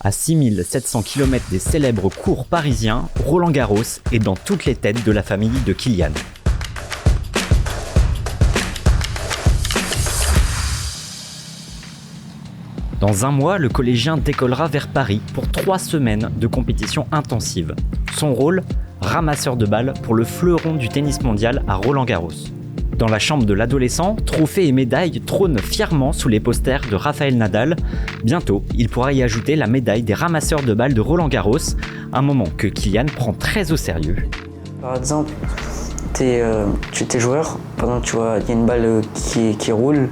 À 6700 km des célèbres cours parisiens, Roland-Garros est dans toutes les têtes de la famille de Kilian. Dans un mois, le collégien décollera vers Paris pour 3 semaines de compétition intensive. Son rôle, ramasseur de balles pour le fleuron du tennis mondial à Roland-Garros. Dans la chambre de l'adolescent, trophées et médailles trônent fièrement sous les posters de Rafael Nadal. Bientôt, il pourra y ajouter la médaille des ramasseurs de balles de Roland-Garros, un moment que Kilian prend très au sérieux. Par exemple, tu es joueur, pendant tu vois, il y a une balle qui roule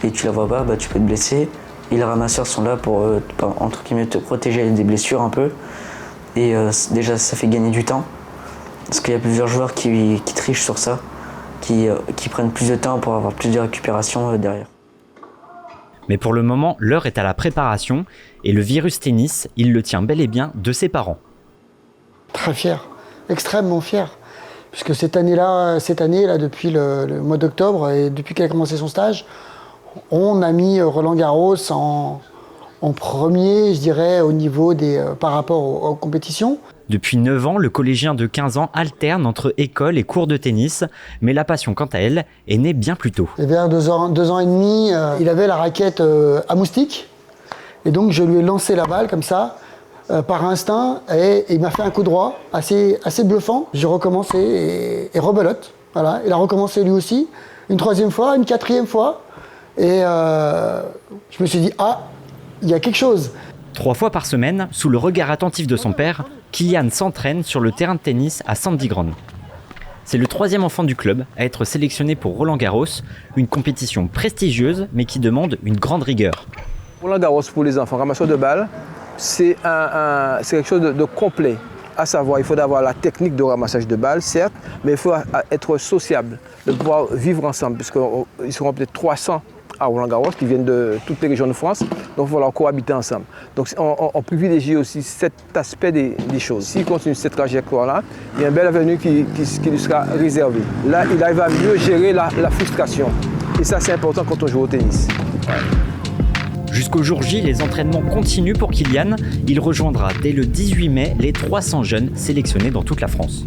et tu la vois pas, tu peux te blesser. Et les ramasseurs sont là pour entre guillemets te protéger des blessures un peu. Et déjà ça fait gagner du temps. Parce qu'il y a plusieurs joueurs qui trichent sur ça, qui prennent plus de temps pour avoir plus de récupération derrière. Mais pour le moment, l'heure est à la préparation et le virus tennis, il le tient bel et bien de ses parents. Très fier, extrêmement fier. Puisque cette année, depuis le mois d'octobre et depuis qu'elle a commencé son stage, on a mis Roland-Garros en premier, je dirais, au niveau par rapport aux compétitions. Depuis 9 ans, le collégien de 15 ans alterne entre école et cours de tennis, mais la passion, quant à elle, est née bien plus tôt. Et vers 2 ans et demi, il avait la raquette à moustique, et donc je lui ai lancé la balle comme ça, par instinct, et il m'a fait un coup droit assez bluffant. J'ai recommencé et rebelote, voilà. Il a recommencé lui aussi, une 3e fois, une 4e fois, et je me suis dit, il y a quelque chose. 3 fois par semaine, sous le regard attentif de son père, Kilian s'entraîne sur le terrain de tennis à Sandy Ground. C'est le 3e enfant du club à être sélectionné pour Roland-Garros, une compétition prestigieuse mais qui demande une grande rigueur. Roland-Garros pour les enfants, ramasseur de balles, c'est quelque chose de complet. À savoir, il faut avoir la technique de ramassage de balles, certes, mais il faut être sociable, de pouvoir vivre ensemble, puisqu'ils seront peut-être 300 à Roland-Garros, qui viennent de toutes les régions de France, donc il va falloir cohabiter ensemble. Donc on privilégie aussi cet aspect des choses. S'il continue cette trajectoire-là, il y a un bel avenir qui lui sera réservé. Là, il arrive à mieux gérer la frustration. Et ça, c'est important quand on joue au tennis. Jusqu'au jour J, les entraînements continuent pour Kilian. Il rejoindra dès le 18 mai les 300 jeunes sélectionnés dans toute la France.